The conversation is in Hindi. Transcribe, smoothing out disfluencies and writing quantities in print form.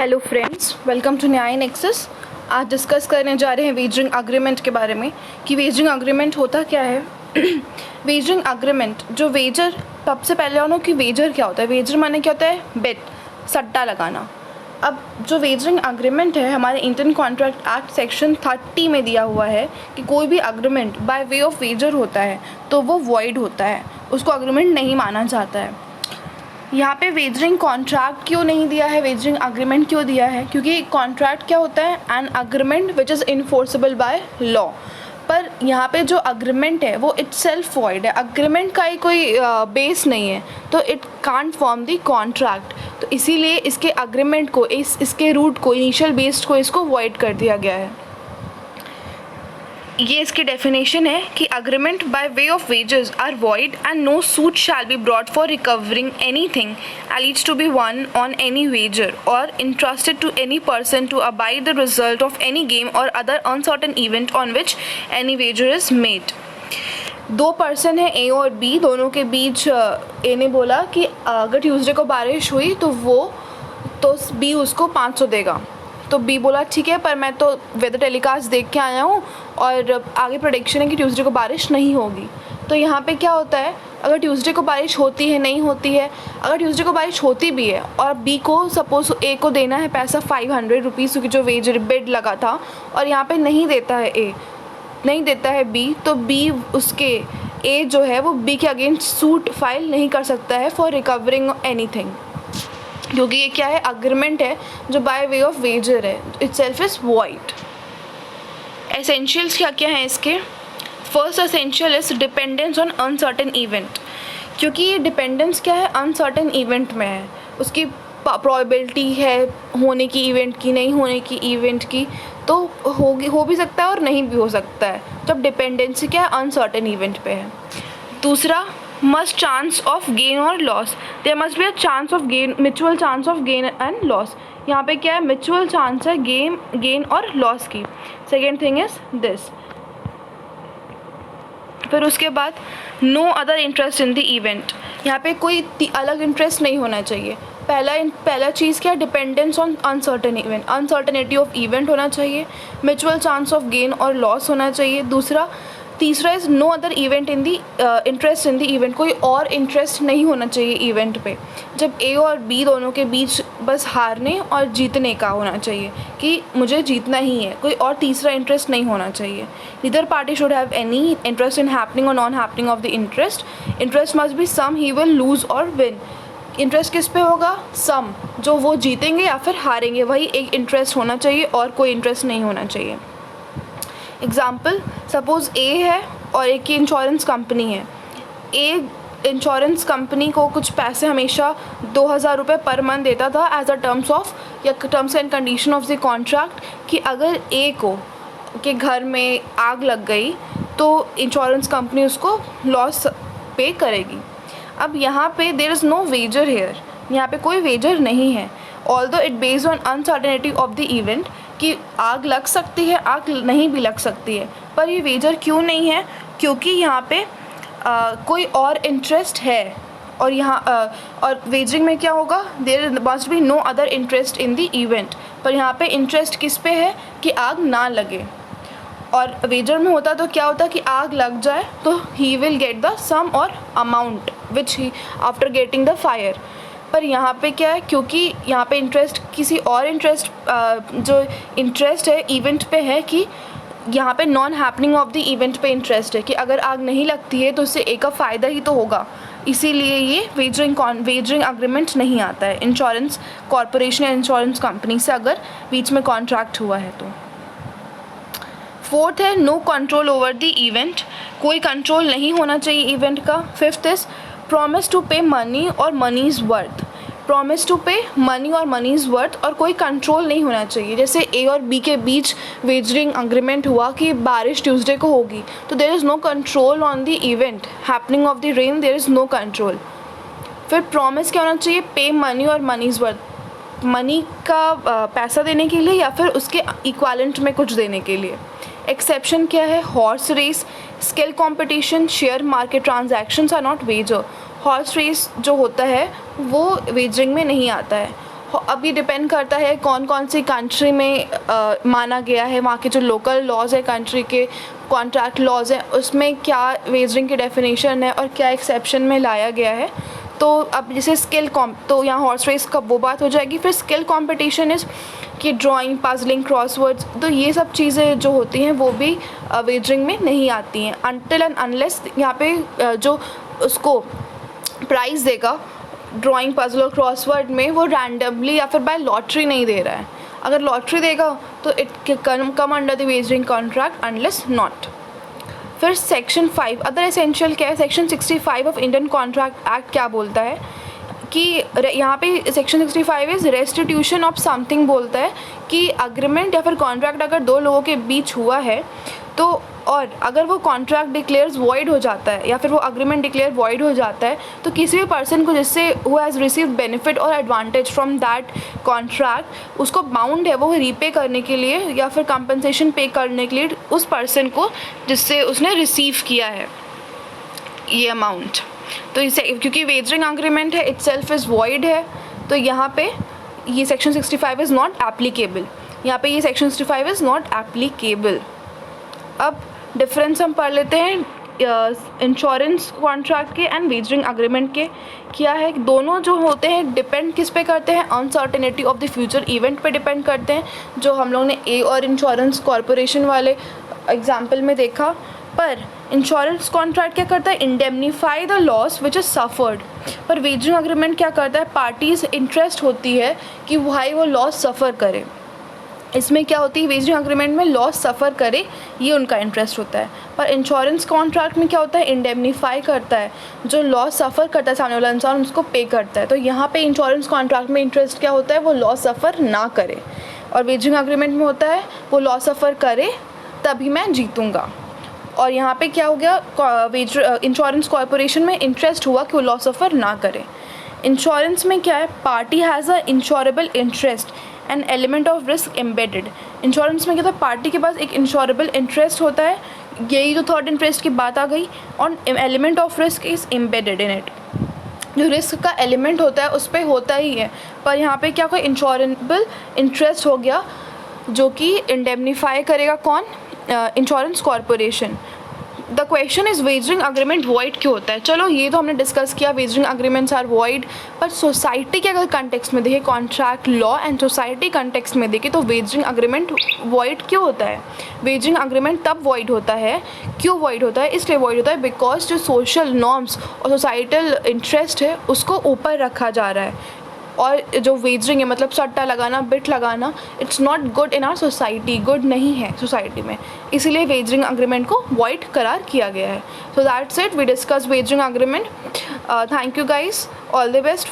हेलो फ्रेंड्स, वेलकम टू न्याय नेक्सस। आज डिस्कस करने जा रहे हैं वेजरिंग अग्रीमेंट के बारे में कि वेजरिंग अग्रीमेंट होता क्या है। वेजरिंग अग्रीमेंट, जो वेजर, सबसे पहले जानो कि वेजर क्या होता है। वेजर माने क्या होता है? बेट, सट्टा लगाना। अब जो वेजरिंग अग्रीमेंट है, हमारे इंडियन कॉन्ट्रैक्ट एक्ट सेक्शन 30 में दिया हुआ है कि कोई भी agreement by way of wager होता है तो वो वॉइड होता है, उसको अग्रीमेंट नहीं माना जाता है। यहाँ पे वेजरिंग कॉन्ट्रैक्ट क्यों नहीं दिया है, वेजरिंग अग्रीमेंट क्यों दिया है? क्योंकि कॉन्ट्रैक्ट क्या होता है? An agreement which is enforceable by law. पर यहाँ पे जो अग्रीमेंट है वो इटसेल्फ वॉइड है, अग्रीमेंट का ही कोई बेस नहीं है, तो it can't form the contract. तो इसीलिए इसके अग्रीमेंट को, इसके रूट को, इनिशियल बेस्ड को, इसको वॉइड कर दिया गया है। ये इसकी डेफिनेशन है कि अग्रीमेंट बाय वे ऑफ वेजेस are void and no suit shall be brought for recovering anything alleged to be won on any wager or entrusted to any person to abide the result of any game or other uncertain event on which any wager is made। दो पर्सन है, ए और बी, दोनों के बीच ए ने बोला कि अगर ट्यूसडे को बारिश हुई तो बी उसको 500 देगा। तो बी बोला ठीक है, पर मैं तो वेदर टेलीकास्ट देख के आया हूँ और आगे प्रेडिक्शन है कि ट्यूसडे को बारिश नहीं होगी। तो यहाँ पे क्या होता है, अगर ट्यूसडे को बारिश होती है, नहीं होती है, अगर ट्यूसडे को बारिश होती भी है और बी को सपोज ए को देना है पैसा 500 रुपीज़, क्योंकि जो वेजर बेड लगा था, और यहाँ पे नहीं देता है ए, नहीं देता है बी, तो बी उसके ए जो है वो बी के अगेंस्ट सूट फाइल नहीं कर सकता है फॉर रिकवरिंग एनीथिंग, क्योंकि ये क्या है? अग्रीमेंट है जो बाय वे ऑफ वेजर है, इटसेल्फ इज वॉइड। एसेंशियल्स क्या क्या हैं इसके? First essential is dependence on uncertain event, क्योंकि ये डिपेंडेंस क्या है? अनसर्टेन इवेंट में है, उसकी प्रोबेबिलिटी है होने की इवेंट की, नहीं होने की इवेंट की, तो हो भी सकता है और नहीं भी हो सकता है। जब डिपेंडेंसी क्या है? अनसर्टेन इवेंट पे है। दूसरा, मस्ट चांस ऑफ गेन और loss, there must be a chance of gain, mutual chance of gain and loss. यहाँ पे क्या है? म्यूचुअल चांस है गेन और लॉस की। Second thing is this. फिर उसके बाद no other interest in the event, यहाँ पे कोई अलग इंटरेस्ट नहीं होना चाहिए। पहला चीज़ क्या है? Dependence on uncertain event, uncertainty of event होना चाहिए, म्यूचुअल चांस ऑफ गेन और लॉस होना चाहिए। तीसरा is no other event in the interest in the event, कोई और इंटरेस्ट नहीं होना चाहिए इवेंट पे। जब ए और बी दोनों के बीच बस हारने और जीतने का होना चाहिए कि मुझे जीतना ही है, कोई और तीसरा इंटरेस्ट नहीं होना चाहिए। Neither party should have any interest in happening और non happening of the interest. Interest must be some he will lose और विन। इंटरेस्ट किस पे होगा? सम, जो वो जीतेंगे या फिर हारेंगे, वही एक इंटरेस्ट होना चाहिए और कोई इंटरेस्ट नहीं होना चाहिए। एग्ज़ाम्पल, सपोज़ ए है और एक की इंश्योरेंस कंपनी है। ए इंश्योरेंस कंपनी को कुछ पैसे हमेशा 2000 रुपये पर मंथ देता था as a terms and condition of the contract, कि अगर ए को के घर में आग लग गई तो इंश्योरेंस कंपनी उसको लॉस पे करेगी। अब यहाँ पे there is no wager here, यहाँ पे कोई वेजर नहीं है। Although it based on uncertainty of the event, कि आग लग सकती है, आग नहीं भी लग सकती है, पर ये वेजर क्यों नहीं है? क्योंकि यहाँ पे कोई और इंटरेस्ट है, और और वेजरिंग में क्या होगा? There must be no other interest in the event, पर यहाँ पे इंटरेस्ट किस पे है? कि आग ना लगे। और वेजर में होता तो क्या होता कि आग लग जाए तो ही विल गेट द सम और amount which he after getting the fire. पर यहाँ पे क्या है? क्योंकि यहाँ पे इंटरेस्ट किसी और जो इंटरेस्ट है इवेंट पे है, कि यहाँ पे non happening of the event पे इंटरेस्ट है, कि अगर आग नहीं लगती है तो उससे एक का फ़ायदा ही तो होगा। इसीलिए ये वेजरिंग अग्रीमेंट नहीं आता है इंश्योरेंस कॉरपोरेशन या इंश्योरेंस कंपनी से अगर बीच में कॉन्ट्रैक्ट हुआ है तो। फोर्थ है no control over the event, कोई कंट्रोल नहीं होना चाहिए इवेंट का। Fifth is promise to pay money और money is worth, promise to pay money और मनी इज़ वर्थ, और कोई कंट्रोल नहीं होना चाहिए। जैसे ए और बी के बीच वेजरिंग अग्रीमेंट हुआ कि बारिश ट्यूसडे को होगी, तो there is no control on the event happening of the rain, there is no control. फिर प्रॉमिस क्या होना चाहिए? पे मनी और मनी इज़ वर्थ, मनी का पैसा देने के लिए या फिर उसके इक्वालेंट में कुछ देने के लिए। एक्सेप्शन क्या है? Horse race, skill competition, share market transactions are not wager. Horse race जो होता है वो वेजरिंग में नहीं आता है। अब ये डिपेंड करता है कौन कौन सी कंट्री में माना गया है, वहाँ के जो लोकल लॉज है कंट्री के, कॉन्ट्रैक्ट लॉज हैं, उसमें क्या वेजरिंग की डेफिनेशन है और क्या एक्सेप्शन में लाया गया है। तो अब जैसे तो यहाँ हॉर्स रेस का वो बात हो जाएगी। फिर स्किल कंपटीशन इज़ कि ड्राइंग, पजलिंग, क्रॉसवर्ड्स, तो ये सब चीज़ें जो होती हैं वो भी वेजरिंग में नहीं आती हैं अनटिल एंड अनलेस यहाँ पे जो उसको प्राइज़ देगा ड्राइंग, पजल और क्रॉसवर्ड में वो रैंडमली या फिर बाय लॉटरी नहीं दे रहा है। अगर लॉटरी देगा तो it come under the wagering contract unless not. फिर सेक्शन 5 अदर एसेंशियल क्या है। Section 65 of Indian contract act क्या बोलता है कि यहाँ पे section 65 is restitution of something बोलता है कि अग्रीमेंट या फिर कॉन्ट्रैक्ट अगर दो लोगों के बीच हुआ है तो और अगर वो कॉन्ट्रैक्ट डिक्लेयर्स वॉइड हो जाता है या फिर वो अग्रीमेंट डिक्लेयर वॉइड हो जाता है तो किसी भी पर्सन को जिससे हु हैज़ रिसीव्ड बेनिफिट और एडवांटेज फ्रॉम दैट कॉन्ट्रैक्ट उसको बाउंड है वो रीपे करने के लिए या फिर कंपनसेशन पे करने के लिए उस पर्सन को जिससे उसने रिसीव किया है ये अमाउंट। तो इसे क्योंकि वेजरिंग अग्रीमेंट है इटसेल्फ इज़ वॉइड है तो यहाँ पे ये सेक्शन 65 इज़ नॉट एप्लीकेबल। यहाँ पे ये सेक्शन 65 इज़ नॉट एप्लीकेबल। अब डिफरेंस हम पढ़ लेते हैं इंश्योरेंस कॉन्ट्रैक्ट के एंड वेजरिंग अग्रीमेंट के। क्या है, दोनों जो होते हैं डिपेंड किस पे करते हैं, uncertainty of the future event पे डिपेंड करते हैं, जो हम लोग ने ए और इंश्योरेंस कॉरपोरेशन वाले एग्जाम्पल में देखा। पर इंश्योरेंस कॉन्ट्रैक्ट क्या करता है, indemnify the loss which is suffered. पर वेजरिंग अग्रीमेंट क्या करता है, पार्टीज इंटरेस्ट होती है कि भाई वो लॉस सफ़र करे। इसमें क्या होती है, वेजरिंग अग्रीमेंट में लॉस सफ़र करे ये उनका इंटरेस्ट होता है। पर इंश्योरेंस कॉन्ट्रैक्ट में क्या होता है, इंडेमनीफाई करता है, जो लॉस सफ़र करता है सामने वाला इंसान उसको पे करता है। तो यहाँ पे इंश्योरेंस कॉन्ट्रैक्ट में इंटरेस्ट क्या होता है, वो लॉस सफ़र ना करे। और वेजरिंग अग्रीमेंट में होता है वो लॉस सफ़र करे तभी मैं जीतूँगा। और यहाँ पे क्या हो गया, इंश्योरेंस कॉर्पोरेशन में इंटरेस्ट हुआ कि वो लॉस सफ़र ना करे। इंश्योरेंस में क्या है, party has a insurable interest and element of risk embedded. Insurance में क्या था, पार्टी के पास एक इंश्योरेबल इंटरेस्ट होता है, यही जो थर्ड इंटरेस्ट की बात आ गई, और element of risk is embedded in it. जो रिस्क का एलिमेंट होता है उस पर होता ही है। पर यहाँ पे क्या कोई इंश्योरेबल इंटरेस्ट हो गया जो कि इंडेमनीफाई करेगा कौन, insurance corporation. The question is wagering agreement void क्यों होता है। चलो ये तो हमने डिस्कस किया, वेजरिंग अग्रीमेंट्स आर वॉइड। पर सोसाइटी के अगर कंटेक्स्ट में देखें, contract law and society context में देखें तो वेजरिंग अग्रीमेंट वॉइड क्यों होता है। वेजरिंग अग्रीमेंट तब वॉइड होता है, क्यों वॉइड होता है, इसलिए वॉइड होता है बिकॉज जो सोशल नॉर्म्स और सोसाइटल इंटरेस्ट है उसको ऊपर रखा जा रहा है। और जो वेजरिंग है मतलब सट्टा लगाना, बिट लगाना, it's not good in our society, good नहीं है सोसाइटी में, इसीलिए वेजरिंग अग्रीमेंट को वॉइड करार किया गया है। So that's it, we discuss wagering agreement. Thank you guys, all the best,